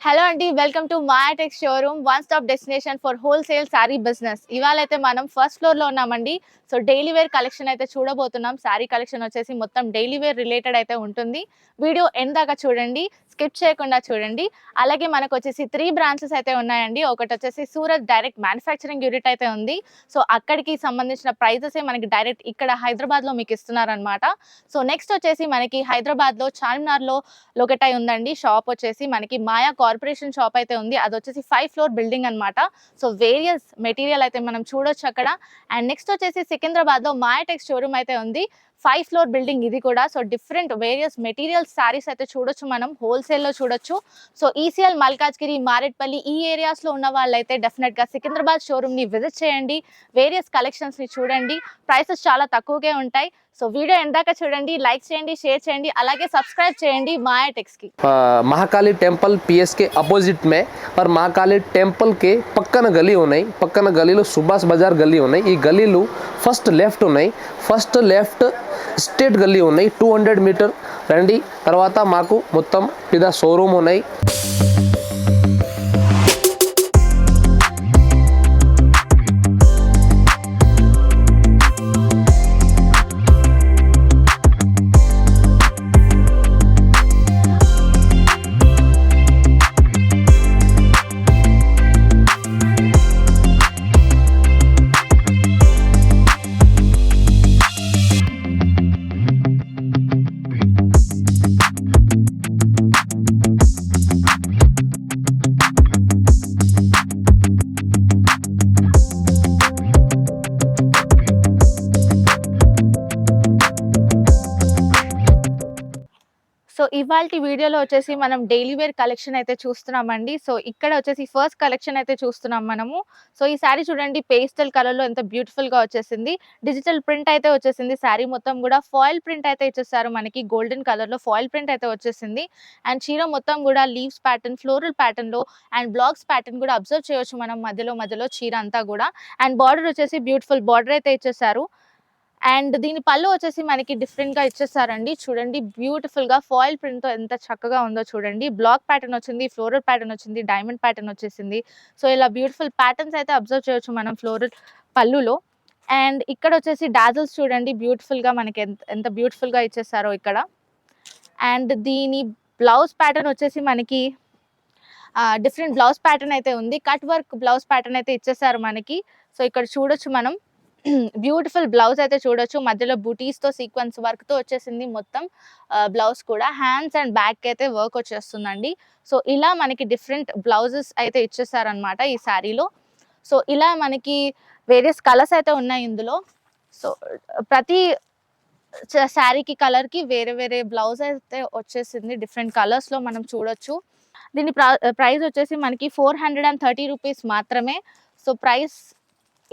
Hello అండి, welcome to Mayatech showroom, one stop destination for wholesale sari business. ఇవాళ అయితే మనం ఫస్ట్ ఫ్లోర్ లో ఉన్నామండి. సో డైలీ వేర్ కలెక్షన్ అయితే చూడబోతున్నాం. శారీ కలెక్షన్ వచ్చేసి మొత్తం డైలీ వేర్ రిలేటెడ్ అయితే ఉంటుంది. వీడియో ఎండ్ దాకా చూడండి, స్కిప్ చేయకుండా చూడంండి. అలాగే మనకు వచ్చేసి 3 బ్రాంచెస్ అయితే ఉన్నాయండి. ఒకటి వచ్చేసి సూరత్ డైరెక్ట్ మ్యానుఫ్యాక్చరింగ్ యూనిట్ అయితే ఉంది. సో అక్కడికి సంబంధించిన ప్రైజెస్ మనకి డైరెక్ట్ ఇక్కడ హైదరాబాద్ లో మీకు ఇస్తున్నారనమాట. సో నెక్స్ట్ వచ్చేసి మనకి హైదరాబాద్ లో చార్మినార్ లో లొకేట్ అయి ఉందండి. షాప్ వచ్చేసి మనకి మాయా కార్పొరేషన్ షాప్ అయితే ఉంది. అది వచ్చేసి 5 ఫ్లోర్ బిల్డింగ్ అన్నమాట. సో వేరియస్ మెటీరియల్ అయితే మనం చూడొచ్చు అక్కడ. అండ్ నెక్స్ట్ వచ్చేసి సికింద్రాబాద్ లో మాయాటెక్ షోరూమ్ అయితే ఉంది. 5 ఫ్లోర్ బిల్డింగ్ ఇది కూడా. So different various materials saris అయితే చూడొచ్చు, మనం హోల్సేల్ లో చూడొచ్చు. సో ఈసీఎల్, మల్కాజ్గిరి, మారేట్పల్లి ఈ ఏరియాస్ లో ఉన్న వాళ్ళైతే డెఫినెట్ గా సికింద్రాబాద్ షోరూమ్ ని విజిట్ చేయండి. వేరియస్ కలెక్షన్స్ ని చూడండి. ప్రైసెస్ చాలా తక్కువగా ఉంటాయి. సో వీడియో ఎందాక చూడండి, లైక్ చేయండి, షేర్ చేయండి, అలాగే సబ్స్క్రైబ్ చేయండి మాయాటెక్స్ కి. महाकाली टेंपल पीएस के अपोजिट में और महाकाली टेंपल के పక్కన గలీ ఉన్నాయి. పక్కన గలీలో సుభాష్ బజార్ గల్లీ ఉన్నాయి. ఈ గలీలో ఫస్ట్ లెఫ్ట్ ఉన్నాయి. ఫస్ట్ లెఫ్ట్ స్ట్రేట్ గల్లీ ఉన్నాయి. 200 మీటర్ రండి. తర్వాత మాకు మొత్తం పెద్ద షోరూమ్ ఉన్నాయి. సో ఇవాల్టి వీడియోలో వచ్చేసి మనం డైలీ వేర్ కలెక్షన్ అయితే చూస్తున్నామండి. సో ఇక్కడ వచ్చేసి ఫస్ట్ కలెక్షన్ అయితే చూస్తున్నాం మనము. సో ఈ శారీ చూడండి, పేస్టల్ కలర్ లో ఎంత బ్యూటిఫుల్ గా వచ్చేసింది. డిజిటల్ ప్రింట్ అయితే వచ్చేసింది. శారీ మొత్తం కూడా ఫాయిల్ ప్రింట్ అయితే ఇచ్చేసారు మనకి. గోల్డెన్ కలర్ లో ఫాయిల్ ప్రింట్ అయితే వచ్చేసింది. అండ్ చీర మొత్తం కూడా లీవ్స్ ప్యాటర్న్, ఫ్లోరల్ ప్యాటర్న్ లో అండ్ బ్లాక్స్ ప్యాటర్న్ కూడా అబ్జర్వ్ చేయొచ్చు మనం మధ్యలో మధ్యలో చీర అంతా కూడా. అండ్ బార్డర్ వచ్చేసి బ్యూటిఫుల్ బార్డర్ అయితే ఇచ్చేసారు. అండ్ దీని పళ్ళు వచ్చేసి మనకి డిఫరెంట్ గా ఇచ్చేసారండి. చూడండి, బ్యూటిఫుల్ గా ఫాయిల్ ప్రింట్ తో ఎంత చక్కగా ఉందో చూడండి. బ్లాక్ ప్యాటర్న్ వచ్చింది, ఫ్లోరల్ ప్యాటర్న్ వచ్చింది, డైమండ్ ప్యాటర్న్ వచ్చేసింది. సో ఇలా బ్యూటిఫుల్ ప్యాటర్న్స్ అయితే అబ్జర్వ్ చేయొచ్చు మనం ఫ్లోరల్ పళ్ళులో. అండ్ ఇక్కడ వచ్చేసి డాజల్స్ చూడండి, బ్యూటిఫుల్ గా మనకి ఎంత ఎంత బ్యూటిఫుల్ గా ఇచ్చేసారో ఇక్కడ. అండ్ దీని బ్లౌజ్ ప్యాటర్న్ వచ్చేసి మనకి డిఫరెంట్ బ్లౌజ్ ప్యాటర్న్ అయితే ఉంది. కట్ వర్క్ బ్లౌజ్ ప్యాటర్న్ అయితే ఇచ్చేసారు మనకి. సో ఇక్కడ చూడొచ్చు మనం బ్యూటిఫుల్ బ్లౌజ్ అయితే చూడొచ్చు. మధ్యలో బూటీస్ తో సీక్వెన్స్ వర్క్ తో వచ్చేసింది మొత్తం బ్లౌజ్ కూడా. హ్యాండ్స్ అండ్ బ్యాక్ అయితే వర్క్ వచ్చేస్తుందండి. సో ఇలా మనకి డిఫరెంట్ బ్లౌజెస్ అయితే ఇచ్చేసారనమాట ఈ శారీలో. సో ఇలా మనకి వేరియస్ కలర్స్ అయితే ఉన్నాయి ఇందులో. సో ప్రతి శారీకి కలర్ కి వేరే వేరే బ్లౌజ్ అయితే వచ్చేసింది. డిఫరెంట్ కలర్స్ లో మనం చూడొచ్చు. దీని ప్రైస్ వచ్చేసి మనకి 430 రూపీస్ మాత్రమే. సో ప్రైస్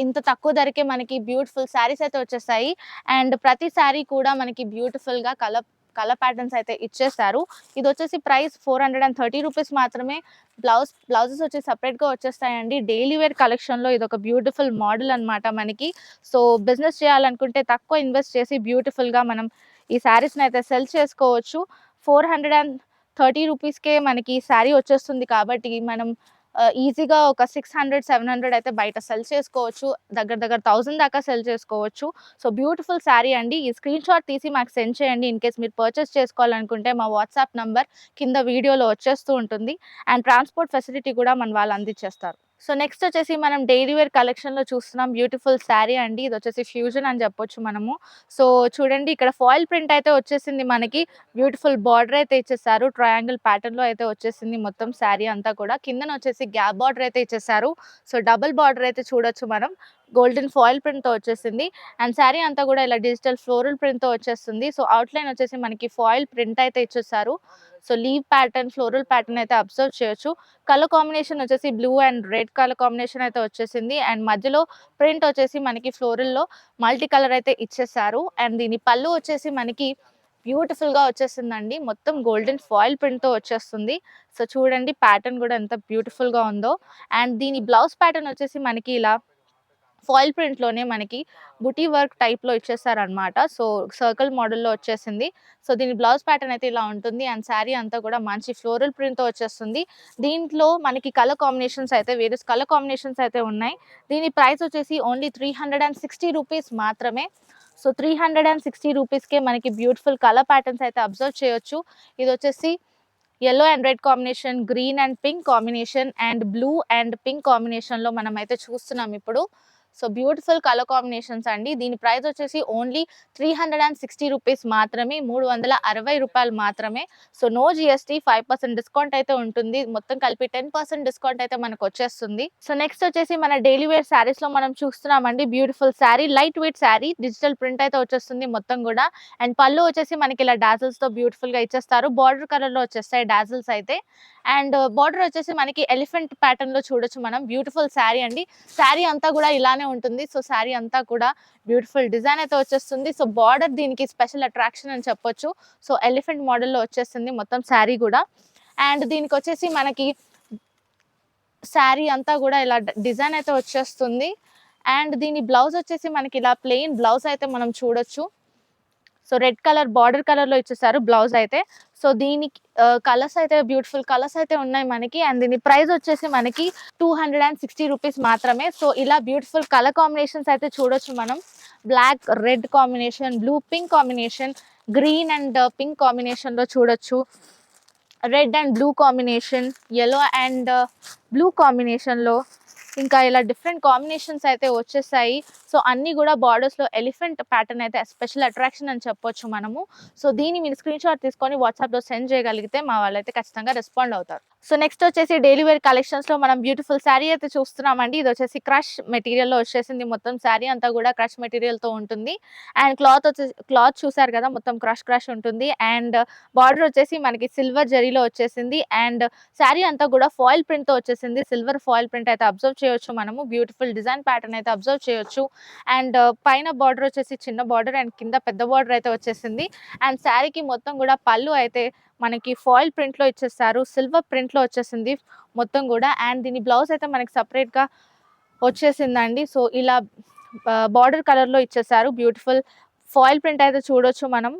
ఇంత తక్కువ ధరకే మనకి బ్యూటిఫుల్ శారీస్ అయితే వచ్చేస్తాయి. అండ్ ప్రతి శారీ కూడా మనకి బ్యూటిఫుల్ గా కలర్ ప్యాటర్న్స్ అయితే ఇచ్చేసారు. ఇది వచ్చేసి ప్రైస్ 430 రూపీస్ మాత్రమే. బ్లౌజెస్ వచ్చి సపరేట్ గా వచ్చేస్తాయండి. డైలీ వేర్ కలెక్షన్ లో ఇది ఒక బ్యూటిఫుల్ మోడల్ అన్నమాట మనకి. సో బిజినెస్ చేయాలనుకుంటే తక్కువ ఇన్వెస్ట్ చేసి బ్యూటిఫుల్ గా మనం ఈ శారీస్ అయితే సెల్ చేసుకోవచ్చు. 430 రూపీస్కే మనకి శారీ వచ్చేస్తుంది కాబట్టి మనం ఈజీగా ఒక 600-700 అయితే బయట సెల్ చేసుకోవచ్చు. దగ్గర దగ్గర 1000 దాకా సెల్ చేసుకోవచ్చు. సో బ్యూటిఫుల్ శారీ అండి. ఈ స్క్రీన్ షాట్ తీసి మాకు సెండ్ చేయండి. ఇన్ కేస్ మీరు పర్చేస్ చేసుకోవాలనుకుంటే మా వాట్సాప్ నంబర్ కింద వీడియోలో వచ్చేస్తూ ఉంటుంది. అండ్ ట్రాన్స్పోర్ట్ ఫెసిలిటీ కూడా మన వాళ్ళు అందించేస్తారు. సో నెక్స్ట్ వచ్చేసి మనం డైలీ వేర్ కలెక్షన్ లో చూస్తున్నాం బ్యూటిఫుల్ శారీ అండి. ఇది వచ్చేసి ఫ్యూజన్ అని చెప్పొచ్చు మనము. సో చూడండి, ఇక్కడ ఫాయిల్ ప్రింట్ అయితే వచ్చేసింది మనకి. బ్యూటిఫుల్ బార్డర్ అయితే ఇచ్చేసారు. ట్రయాంగిల్ ప్యాటర్న్ లో అయితే వచ్చేసింది మొత్తం శారీ అంతా కూడా. కిందన వచ్చేసి గ్యాప్ బార్డర్ అయితే ఇచ్చేసారు. సో డబుల్ బార్డర్ అయితే చూడొచ్చు మనం. గోల్డెన్ ఫాయిల్ ప్రింట్ తో వచ్చేసింది. అండ్ శారీ అంతా కూడా ఇలా డిజిటల్ ఫ్లోరల్ ప్రింట్ తో వచ్చేస్తుంది. సో అవుట్ లైన్ వచ్చేసి మనకి ఫాయిల్ ప్రింట్ అయితే ఇచ్చేసారు. So leave pattern, floral pattern అయితే అబ్జర్వ్ చేయొచ్చు. కలర్ కాంబినేషన్ వచ్చేసి blue and red colour combination అయితే వచ్చేసింది. అండ్ మధ్యలో ప్రింట్ వచ్చేసి మనకి ఫ్లోరల్ లో మల్టీ కలర్ అయితే ఇచ్చేసారు. అండ్ దీని పళ్ళు వచ్చేసి మనకి బ్యూటిఫుల్ గా వచ్చేసిందండి. మొత్తం గోల్డెన్ ఫాయిల్ ప్రింట్ తో వచ్చేస్తుంది. సో చూడండి, ప్యాటర్న్ కూడా ఎంత బ్యూటిఫుల్ గా ఉందో. అండ్ దీని బ్లౌజ్ ప్యాటర్న్ వచ్చేసి మనకి ఇలా ఫాయిల్ ప్రింట్‌లోనే మనకి బుటీ వర్క్ టైప్‌లో ఇచ్చేసారనమాట. సో, సర్కిల్ మోడల్‌లో వచ్చేసింది. సో, దీని బ్లౌజ్ ప్యాటర్న్ అయితే ఇలా ఉంటుంది. అండ్ శారీ అంతా కూడా మంచి ఫ్లోరల్ ప్రింట్‌తో వచ్చేస్తుంది. దీంట్లో మనకి కలర్ కాంబినేషన్స్ అయితే వేరియస్ కలర్ కాంబినేషన్స్ అయితే ఉన్నాయి. దీని ప్రైస్ వచ్చేసి ఓన్లీ 360 రూపీస్ మాత్రమే. సో, 360 రూపీస్‌కే మనకి బ్యూటిఫుల్ కలర్ ప్యాటర్న్స్ అయితే అబ్జర్వ్ చేయొచ్చు. ఇదొచ్చేసి yellow and red combination, green and pink combination and blue and pink కాంబినేషన్‌లో మనమైతే చూస్తున్నాం ఇప్పుడు. సో, బ్యూటిఫుల్ కలర్ కాంబినేషన్స్ అండి. దీని ప్రైస్ వచ్చేసి ఓన్లీ 360 రూపీస్ మాత్రమే. రూ. 360 మాత్రమే. సో, నో జీఎస్టీ 5% డిస్కౌంట్ అయితే ఉంటుంది. మొత్తం కలిపి 10% డిస్కౌంట్ అయితే మనకొచ్చేస్తుంది. సో, నెక్స్ట్ వచ్చేసి మన డైలీ వేర్ శారీస్‌లో మనం చూస్తున్నామండి. Beautiful sari, light weight sari, digital print అయితే వచ్చేస్తుంది మొత్తం గూడా. అండ్ పళ్ళు వచ్చేసి మనకి ఇలా డాజిల్స్‌తో బ్యూటిఫుల్‌గా ఇచ్చేస్తారు. బార్డర్ కలర్‌లో వచ్చేస్తాయి డాజిల్స్ అయితే. అండ్ బార్డర్ వచ్చేసి మనకి ఎలిఫెంట్ ప్యాటర్న్‌లో చూడొచ్చు మనం. బ్యూటిఫుల్ శారీ అండి. శారీ అంతా గూడా ఇలానే ఉంటుంది. సో, శారీ అంతా కూడా బ్యూటిఫుల్ డిజైన్ అయితే వచ్చేస్తుంది. సో, బార్డర్ దీనికి స్పెషల్ అట్రాక్షన్ అని చెప్పొచ్చు. సో, ఎలిఫెంట్ మోడల్‌లో వచ్చేస్తుంది మొత్తం శారీ గూడా. అండ్ దీనికొచ్చేసి మనకి శారీ అంతా గూడా ఇలా డిజైన్ అయితే వచ్చేస్తుంది. అండ్ దీని బ్లౌజ్ వచ్చేసి మనకి ఇలా ప్లెయిన్ బ్లౌజ్ అయితే మనం చూడొచ్చు. సో, రెడ్ కలర్ బార్డర్ కలర్‌లో ఇచ్చేసారు బ్లౌజ్ అయితే. సో, దీనికి కలర్స్ అయితే బ్యూటిఫుల్ కలర్స్ అయితే ఉన్నాయి మనకి. అండ్ దీని ప్రైస్ వచ్చేసి మనకి 260 రూపీస్ మాత్రమే. సో, ఇలా బ్యూటిఫుల్ కలర్ కాంబినేషన్స్ అయితే చూడొచ్చు మనం. Black, red combination, blue, pink combination, green and pink కాంబినేషన్‌లో చూడొచ్చు. Red and blue combination, yellow and blue కాంబినేషన్‌లో ఇంకా ఇలా డిఫరెంట్ కాంబినేషన్స్ అయితే వచ్చేసాయి. సో, అన్నీ గూడా బార్డర్స్‌లో ఎలిఫెంట్ ప్యాటర్న్ అయితే స్పెషల్ అట్రాక్షన్ అని చెప్పొచ్చు మనము. సో, దీన్ని మీరు స్క్రీన్‌షాట్ తీసుకొని వాట్సాప్‌లో సెండ్ చేయగలిగితే మా వాళ్ళైతే ఖచ్చితంగా రెస్పాండ్ అవుతారు. సో, నెక్స్ట్ వచ్చేసి డైలీ వేర్ కలెక్షన్స్‌లో మనం బ్యూటిఫుల్ శారీ అయితే చూస్తున్నామండి. ఇదొచ్చేసి క్రష్ మెటీరియల్‌లో వచ్చేసింది. మొత్తం శారీ అంతా గూడా క్రష్ మెటీరియల్‌తో ఉంటుంది. అండ్ క్లాత్ చూసారు కదా! మొత్తం క్రష్ ఉంటుంది. అండ్ బార్డర్ వచ్చేసి మనకి సిల్వర్ జరీలో వచ్చేసింది. అండ్ శారీ అంతా గూడా ఫాయిల్ ప్రింట్‌తో వచ్చేసింది. సిల్వర్ ఫాయిల్ ప్రింట్ అయితే అబ్జర్వ్ చేయొచ్చు మనము. బ్యూటిఫుల్ డిజైన్ ప్యాటర్న్ అయితే అబ్జర్వ్ చేయొచ్చు. అండ్ పైన బార్డర్ వచ్చేసి చిన్న బార్డర్ అండ్ కింద పెద్ద బార్డర్ అయితే వచ్చేసింది. అండ్ శారీకి మొత్తం గూడా పళ్ళు అయితే మనకి ఫాయిల్ ప్రింట్‌లో ఇచ్చేసారు. సిల్వర్ ప్రింట్‌లో వచ్చేసింది మొత్తం గూడా. అండ్ దీని బ్లౌజ్ అయితే మనకి సెపరేట్‌గా వచ్చేసిందండి. సో, ఇలా బార్డర్ కలర్‌లో ఇచ్చేసారు. బ్యూటిఫుల్ ఫాయిల్ ప్రింట్ అయితే చూడొచ్చు మనం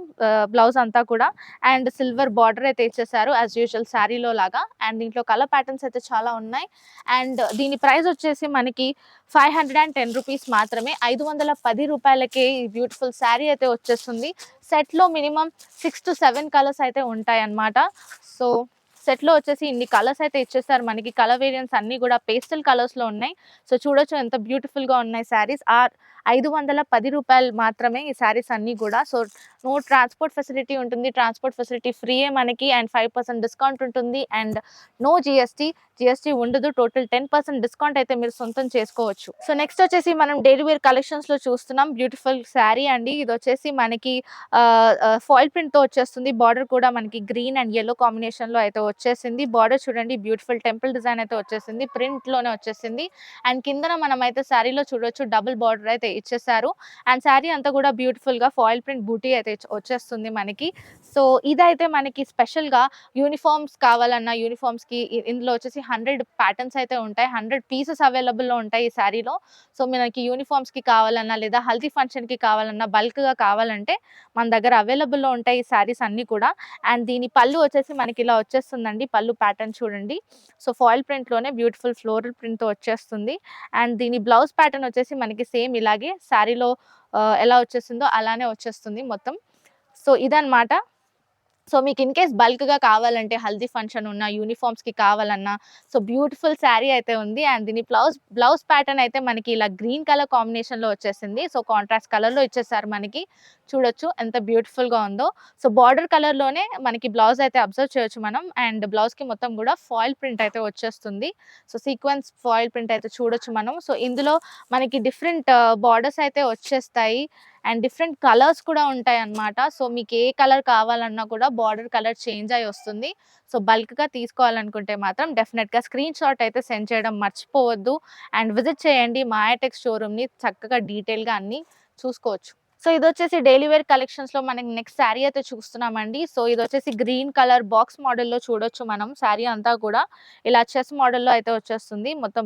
బ్లౌజ్ అంతా కూడా. అండ్ సిల్వర్ బార్డర్ అయితే ఇచ్చేసారు యాజ్ యూజువల్ శారీలో లాగా. అండ్ దీంట్లో కలర్ ప్యాటర్న్స్ అయితే చాలా ఉన్నాయి. అండ్ దీని ప్రైస్ వచ్చేసి మనకి 510 రూపీస్ మాత్రమే. 510 రూపాయలకే ఈ బ్యూటిఫుల్ శారీ అయితే వచ్చేస్తుంది. సెట్‌లో మినిమమ్ 6-7 కలర్స్ అయితే ఉంటాయన్నమాట. సో, సెట్‌లో వచ్చేసి ఇన్ని కలర్స్ అయితే ఇచ్చేసారు మనకి. కలర్ వేరియంట్స్ అన్నీ గూడా పేస్టల్ కలర్స్‌లో ఉన్నాయి. సో, చూడొచ్చు ఎంత బ్యూటిఫుల్‌గా ఉన్నాయి శారీస్. 510 రూపాయలు మాత్రమే ఈ శారీస్ అన్నీ గూడా. సో, నో ట్రాన్స్‌పోర్ట్ ఫెసిలిటీ ఉంటుంది. ట్రాన్స్‌పోర్ట్ ఫెసిలిటీ ఫ్రీయే మనకి. అండ్ 5% డిస్కౌంట్ ఉంటుంది. And no GST. జీఎస్టీ ఉండదు. టోటల్ 10% డిస్కౌంట్ అయితే మీరు సొంతం చేసుకోవచ్చు. సో, నెక్స్ట్ వచ్చేసి మనం డైలీ వేర్ కలెక్షన్స్‌లో చూస్తున్నాం. బ్యూటిఫుల్ శారీ అండి. ఇదొచ్చేసి మనకి ఫాయిల్ ప్రింట్‌తో వచ్చేస్తుంది. బార్డర్ కూడా మనకి గ్రీన్ అండ్ యెల్లో కాంబినేషన్‌లో అయితే వచ్చేసింది. బార్డర్ చూడండి బ్యూటిఫుల్ టెంపుల్ డిజైన్ అయితే వచ్చేసింది. ప్రింట్‌లోనే వచ్చేసింది. అండ్ కిందన మనమైతే శారీలో చూడొచ్చు డబుల్ బార్డర్ అయితే ఇచ్చేసారు. అండ్ శారీ అంతా కూడా బ్యూటిఫుల్‌గా ఫాయిల్ ప్రింట్ బూటీ అయితే వచ్చేస్తుంది మనకి. సో, ఇదైతే మనకి స్పెషల్‌గా యూనిఫార్మ్స్ కావాలన్నా యూనిఫార్మ్స్‌కి ఇందులో వచ్చేసి 100 ప్యాటర్న్స్ అయితే ఉంటాయి. 100 పీసెస్ అవైలబుల్‌లో ఉంటాయి ఈ శారీలో. సో, మనకి యూనిఫార్మ్స్‌కి కావాలన్నా లేదా హల్దీ ఫంక్షన్‌కి కావాలన్నా బల్క్‌గా కావాలంటే మన దగ్గర అవైలబుల్‌లో ఉంటాయి ఈ శారీస్ అన్నీ కూడా. అండ్ దీని పళ్ళు వచ్చేసి మనకి ఇలా వచ్చేస్తుందండి. పళ్ళు ప్యాటర్న్ చూడండి. సో, ఫాయిల్ ప్రింట్‌లోనే బ్యూటిఫుల్ ఫ్లోరల్ ప్రింట్‌తో వచ్చేస్తుంది. అండ్ దీని బ్లౌజ్ ప్యాటర్న్ వచ్చేసి మనకి సేమ్ ఇలాగే శారీలో ఎలా వచ్చేసిందో అలానే వచ్చేస్తుంది మొత్తం. సో, ఇదనమాట. సో, మీకు ఇన్‌కేస్ బల్క్‌గా కావాలంటే హల్దీ ఫంక్షన్ ఉన్న యూనిఫార్మ్స్‌కి కావాలన్నా సో, బ్యూటిఫుల్ శారీ అయితే ఉంది. అండ్ దీని బ్లౌజ్ ప్యాటర్న్ అయితే మనకి ఇలా గ్రీన్ కలర్ కాంబినేషన్‌లో వచ్చేసింది. సో, కాంట్రాస్ట్ కలర్‌లో ఇచ్చేసారు మనకి. చూడొచ్చు ఎంత బ్యూటిఫుల్‌గా ఉందో. సో, బార్డర్ కలర్‌లోనే మనకి బ్లౌజ్ అయితే అబ్జర్వ్ చేయొచ్చు మనం. అండ్ బ్లౌజ్‌కి మొత్తం కూడా ఫాయిల్ ప్రింట్ అయితే వచ్చేస్తుంది. సో, సీక్వెన్స్ ఫాయిల్ ప్రింట్ అయితే చూడొచ్చు మనం. సో, ఇందులో మనకి డిఫరెంట్ బార్డర్స్ అయితే వచ్చేస్తాయి. అండ్ డిఫరెంట్ కలర్స్ కూడా ఉంటాయన్నమాట. సో, మీకు ఏ కలర్ కావాలన్నా కూడా బార్డర్ కలర్ చేంజ్ అయ్యి వస్తుంది. సో, బల్క్‌గా తీసుకోవాలనుకుంటే మాత్రం డెఫినెట్‌గా స్క్రీన్‌షాట్ అయితే సెండ్ చేయడం మర్చిపోవద్దు. అండ్ విజిట్ చేయండి మాయాటెక్ షోరూమ్‌ని. చక్కగా డీటెయిల్‌గా అన్నీ చూసుకోవచ్చు. సో ఇదొచ్చేసి డైలీ వేర్ కలెక్షన్స్‌లో మనకి నెక్స్ట్ శారీ అయితే చూస్తున్నామండి. సో ఇదొచ్చేసి గ్రీన్ కలర్ బాక్స్ మోడల్‌లో చూడొచ్చు మనం. శారీ అంతా కూడా ఇలా చెస్ మోడల్‌లో అయితే వచ్చేస్తుంది. మొత్తం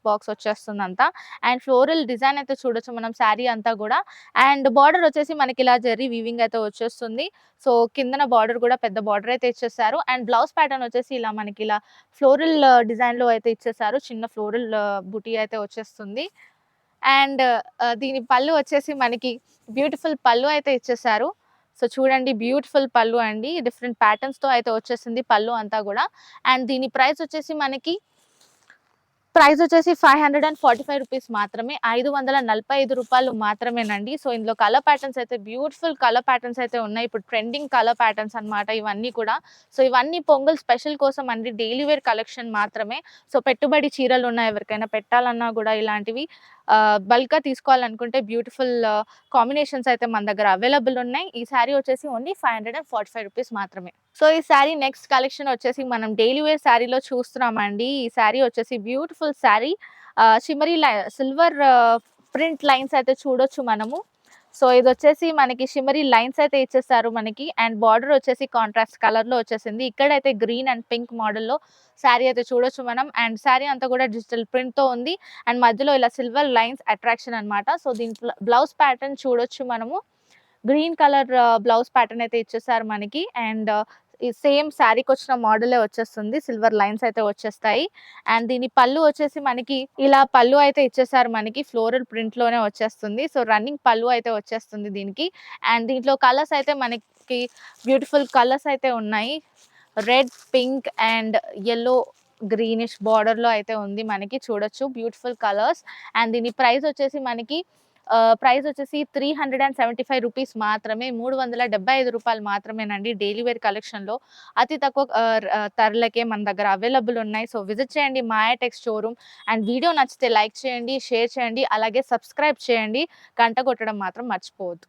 బాక్స్ వచ్చేస్తుందంతా. అండ్ ఫ్లోరల్ డిజైన్ అయితే చూడొచ్చు మనం శారీ అంతా కూడా. అండ్ బార్డర్ వచ్చేసి మనకి ఇలా జెర్రీ వీవింగ్ అయితే వచ్చేస్తుంది. సో కిందన బార్డర్ కూడా పెద్ద బార్డర్ అయితే ఇచ్చేసారు. అండ్ బ్లౌజ్ ప్యాటర్న్ వచ్చేసి ఇలా మనకి ఇలా ఫ్లోరల్ డిజైన్‌లో అయితే ఇచ్చేసారు. చిన్న ఫ్లోరల్ బుటీ అయితే వచ్చేస్తుంది. అండ్ దీని పళ్ళు వచ్చేసి మనకి బ్యూటిఫుల్ పళ్ళు అయితే ఇచ్చేసారు. సో చూడండి బ్యూటిఫుల్ పళ్ళు అండి. డిఫరెంట్ ప్యాటర్న్స్‌తో అయితే వచ్చేసింది పళ్ళు అంతా గూడా. అండ్ దీని ప్రైస్ వచ్చేసి మనకి రూ. 545 రూపీస్ మాత్రమే. రూ. 545 మాత్రమేనండి. సో ఇందులో కలర్ ప్యాటర్న్స్ అయితే బ్యూటిఫుల్ కలర్ ప్యాటర్న్స్ అయితే ఉన్నాయి. ఇప్పుడు ట్రెండింగ్ కలర్ ప్యాటర్న్స్ అన్నమాట ఇవన్నీ కూడా. సో ఇవన్నీ పొంగల్ స్పెషల్ కోసం అండి. డైలీ వేర్ కలెక్షన్ మాత్రమే. సో పెట్టుబడి చీరలు ఉన్నాయి ఎవరికైనా పెట్టాలన్నా గూడా ఇలాంటివి బల్క్‌గా తీసుకోవాలనుకుంటే బ్యూటిఫుల్ కాంబినేషన్స్ అయితే మన దగ్గర అవైలబుల్ ఉన్నాయి. ఈ శారీ వచ్చేసి ఓన్లీ రూ. 545 మాత్రమే. సో ఈ శారీ నెక్స్ట్ కలెక్షన్ వచ్చేసి మనం డైలీ వేర్ శారీలో చూస్తున్నామండి. ఈ శారీ వచ్చేసి beautiful sari. Shimmery silver print lines అయితే చూడొచ్చు మనము. సో ఇదొచ్చేసి మనకి షిమ్మరీ లైన్స్ అయితే ఇచ్చేసారు మనకి. అండ్ బార్డర్ వచ్చేసి కాంట్రాస్ట్ కలర్‌లో వచ్చేసింది. ఇక్కడైతే గ్రీన్ అండ్ పింక్ మోడల్‌లో శారీ అయితే చూడొచ్చు మనం. అండ్ శారీ అంతా కూడా డిజిటల్ ప్రింట్‌తో ఉంది. అండ్ మధ్యలో ఇలా సిల్వర్ లైన్స్ అట్రాక్షన్ అన్నమాట. సో దీని బ్లౌజ్ ప్యాటర్న్ చూడొచ్చు మనము. గ్రీన్ కలర్ బ్లౌజ్ ప్యాటర్న్ అయితే ఇచ్చేసారు మనకి. అండ్ ఈ సేమ్ శారీకొచ్చిన మోడలే వచ్చేస్తుంది. సిల్వర్ లైన్స్ అయితే వచ్చేస్తాయి. అండ్ దీని పళ్ళు వచ్చేసి మనకి ఇలా పళ్ళు అయితే ఇచ్చేసారు మనకి. ఫ్లోరల్ ప్రింట్‌లోనే వచ్చేస్తుంది. సో రన్నింగ్ పళ్ళు అయితే వచ్చేస్తుంది దీనికి. అండ్ దీంట్లో కలర్స్ అయితే మనకి బ్యూటిఫుల్ కలర్స్ అయితే ఉన్నాయి. Red, pink and yellow greenish బార్డర్‌లో అయితే ఉంది మనకి చూడొచ్చు. Beautiful colours. అండ్ దీని ప్రైస్ వచ్చేసి మనకి ప్రైస్ వచ్చేసి రూ. 375 మాత్రమే. రూ. 375 మాత్రమేనండి. డైలీ వేర్ కలెక్షన్‌లో అతి తక్కువ ధరలకే మన దగ్గర అవైలబుల్ ఉన్నాయి. సో విజిట్ చేయండి మాయా టెక్స్ షోరూమ్. అండ్ వీడియో నచ్చితే లైక్ చేయండి, షేర్ చేయండి, అలాగే సబ్స్క్రైబ్ చేయండి. గంట కొట్టడం మాత్రం మర్చిపోవద్దు.